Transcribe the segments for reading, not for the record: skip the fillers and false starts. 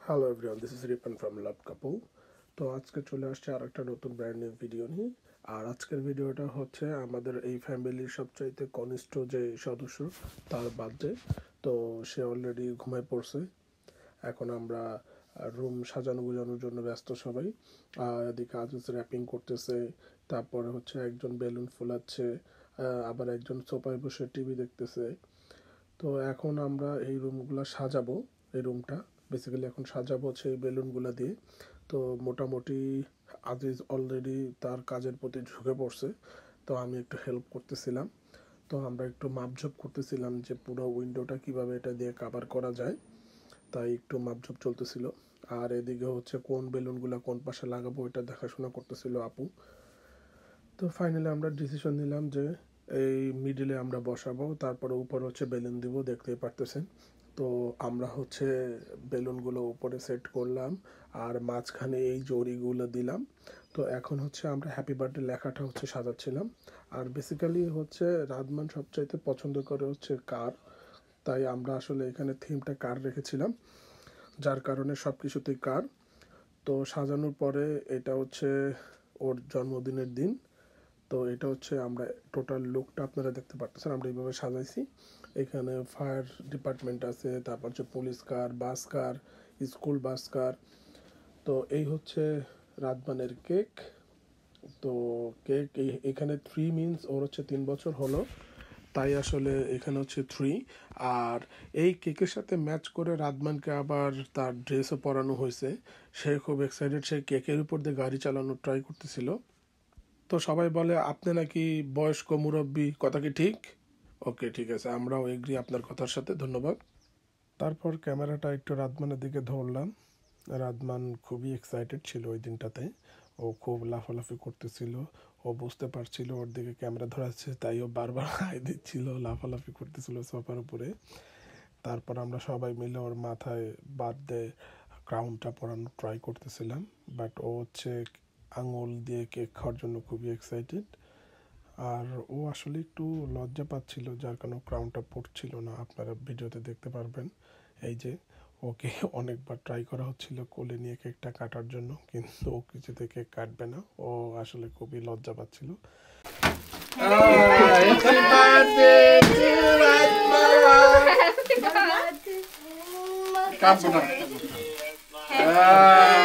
Hello everyone, this is Ripon from love couple. তো আজকে চলে আসছে আর একটা নতুন ব্র্যান্ড নিউ ভিডিও নিয়ে। আর আজকের ভিডিওটা হচ্ছে আমাদের এই ফ্যামিলির সবচাইতে কনিষ্ঠ যে সদস্য তার বার্থডে। তো সে অলরেডি ঘুমায় পড়ছে। এখন আমরা রুম সাজানো গুজানোর জন্য ব্যস্ত সবাই। এদিকে আজ র্যাপিং করতেছে, তারপরে হচ্ছে একজন বেলুন ফুলাচ্ছে, আবার একজন সোফায় বসে টিভি দেখতেছে। তো এখন আমরা এই রুমগুলো সাজাবো। এই রুমটা বেসিক্যালি এখন সাজাবো হচ্ছে এই বেলুনগুলো দিয়ে। তো মোটামুটি আজিজ অলরেডি তার কাজের প্রতি ঝুঁকে পড়ছে, তো আমি একটু হেল্প করতেছিলাম। তো আমরা একটু মাপঝোপ করতেছিলাম যে পুরো উইন্ডোটা কিভাবে এটা দিয়ে কাভার করা যায়, তাই একটু মাপঝোপ চলতেছিল। আর এদিকে হচ্ছে কোন বেলুনগুলো কোন পাশে লাগাবো এটা দেখাশোনা করতেছিল আপু। তো ফাইনালি আমরা ডিসিশন নিলাম যে এই মিডিলে আমরা বসাবো, তারপরে উপরে হচ্ছে বেলুন দিব, দেখতেই পারতেছেন। তো আমরা হচ্ছে বেলুনগুলো উপরে সেট করলাম আর মাঝখানে এই জরিগুলো দিলাম। তো এখন হচ্ছে আমরা হ্যাপি বার্থডে লেখাটা হচ্ছে সাজাচ্ছিলাম। আর বেসিক্যালি হচ্ছে রাদমান সবচাইতে পছন্দ করে হচ্ছে কার, তাই আমরা আসলে এখানে থিমটা কার রেখেছিলাম, যার কারণে সব কিছুতেই কার। তো সাজানোর পরে এটা হচ্ছে ওর জন্মদিনের দিন। তো এটা হচ্ছে আমরা টোটাল লুকটা আপনারা দেখতে পাচ্ছেন, আমরা এইভাবে সাজাইছি। এখানে ফায়ার ডিপার্টমেন্ট আছে, তারপর হচ্ছে পুলিশ কার, বাস কার, স্কুল বাস কার। তো এই হচ্ছে রাদমানের কেক। তো কেক এখানে 3 মিনস ওর হচ্ছে 3 বছর হলো, তাই আসলে এখানে হচ্ছে 3। আর এই কেকের সাথে ম্যাচ করে রাদমানকে আবার তার ড্রেসও পরানো হয়েছে। সে খুব এক্সাইটেড, সে কেকের উপর দিয়ে গাড়ি চালানোর ট্রাই করতেছিল। তো সবাই বলে আপনি নাকি বয়স্ক মুরব্বী, কথা কি ঠিক? ওকে, ঠিক আছে, আমরাও এগ্রি আপনার কথার সাথে, ধন্যবাদ। তারপর ক্যামেরাটা একটু রাদমানের দিকে ধরলাম। রাদমান খুবই এক্সাইটেড ছিল ওই দিনটাতে, ও খুব লাফালাফি করতেছিল। ও বুঝতে পারছিল ওর দিকে ক্যামেরা ধরাচ্ছে, তাই ও বারবার হাই দিচ্ছিল, লাফালাফি করতেছিল সোফার উপরে। তারপর আমরা সবাই মিলে ওর মাথায় বার্থডে ক্রাউনটা পরানোর ট্রাই করতেছিলাম, বাট ও হচ্ছে আঙুল দিয়ে কেক খাওয়ার জন্য খুবই এক্সাইটেড। আর ও আসলে একটু লজ্জা পাচ্ছিল, যার কারণে ক্রাউনটা পড়ছিল না। আপনারা ভিডিওতে দেখতে পারবেন, এই যে ওকে অনেকবার ট্রাই করা হচ্ছিল কোলে নিয়ে কেকটা কাটার জন্য, কিন্তু ও কিছুতে কেক কাটবে না। ও আসলে খুবই লজ্জা পাচ্ছিল।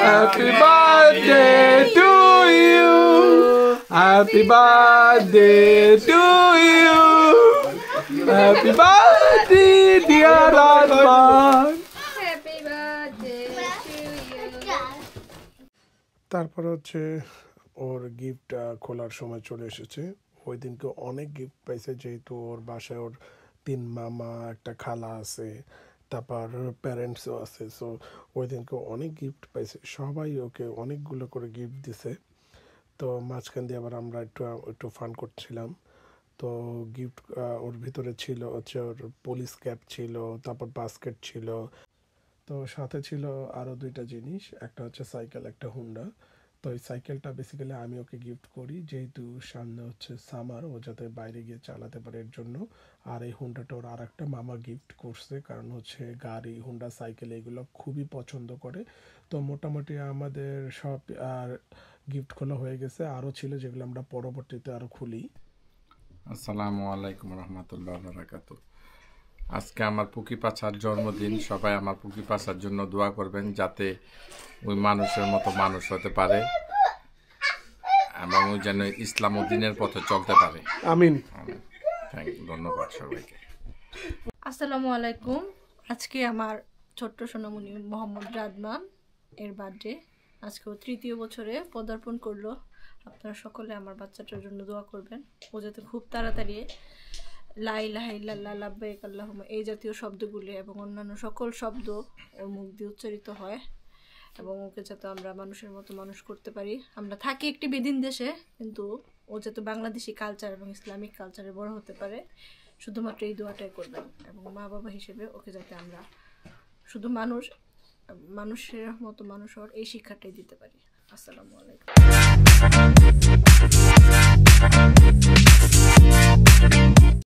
Happy birthday to you. Happy birthday to you. Happy birthday dear Radman. Happy birthday to you. তারপর হচ্ছে ওর গিফট খোলার সময় চলে এসেছে। ওই দিনকে অনেক গিফট পাইছে, যেহেতু ওর বাসায় ওর 3 মামা, একটা খালা আছে, তারপর প্যারেন্টসও আছে। সো ওই দিনকে অনেক গিফট পাইছে, সবাই ওকে অনেকগুলো করে গিফট দিছে। তো মাঝখান দিয়ে আবার আমরা একটু ফান করছিলাম। তো গিফট ওর ভিতরে ছিল হচ্ছে ওর পুলিশ ক্যাপ ছিল, তারপর বাস্কেট ছিল। তো সাথে ছিল আরও 2টা জিনিস, একটা হচ্ছে সাইকেল, একটা হুন্ডা। তো এই সাইকেলটা বেসিক্যালি আমি ওকে গিফট করি, যেহেতু সামনে হচ্ছে সামার, ও যাতে বাইরে গিয়ে চালাতে পারে এর জন্য। আর এই হুন্ডাটা ওর আর একটা মামা গিফট করছে, কারণ হচ্ছে গাড়ি, হুন্ডা, সাইকেল এগুলো খুবই পছন্দ করে। তো মোটামুটি আমাদের সব আর গিফট খোলা হয়ে গেছে, আরও ছিল যেগুলো আমরা পরবর্তীতে আরও খুলি। আসসালামু আলাইকুম রহমতুল্লাহ বারাকাতুহু। আজকে আমার পুকি পাছার জন্মদিন। সবাই আমার পুকি পাছার জন্য দোয়া করবেন, যাতে ওই মানুষের মতো মানুষ হতে পারে এবং ওই যেন ইসলাম ও দ্বীনের পথে চলতে পারে। আমিন। ধন্যবাদ সবাইকে। আসসালামু আলাইকুম। আজকে আমার ছোট্ট সোনামণি মোহাম্মদ রাদমান এর বার্থডে। আজকে ও 3য় বছরে পদার্পণ করলো। আপনারা সকলে আমার বাচ্চাটার জন্য দোয়া করবেন, ও যাতে খুব তাড়াতাড়ি লা ইলাহা ইল্লাল্লাহ, লাব্বাইক আল্লাহুম্মা এই জাতীয় শব্দগুলি এবং অন্যান্য সকল শব্দ ওর মুখ দিয়ে উচ্চারিত হয়, এবং ওকে যাতে আমরা মানুষের মতো মানুষ করতে পারি। আমরা থাকি একটি বেদিন দেশে, কিন্তু ও যাতে বাংলাদেশি কালচার এবং ইসলামিক কালচারে বড় হতে পারে, শুধুমাত্র এই দোয়াটাই করবেন। এবং মা বাবা হিসেবে ওকে যাতে আমরা শুধু মানুষের মতো মানুষ হওয়ার এই শিক্ষাটাই দিতে পারি। আসসালামু আলাইকুম।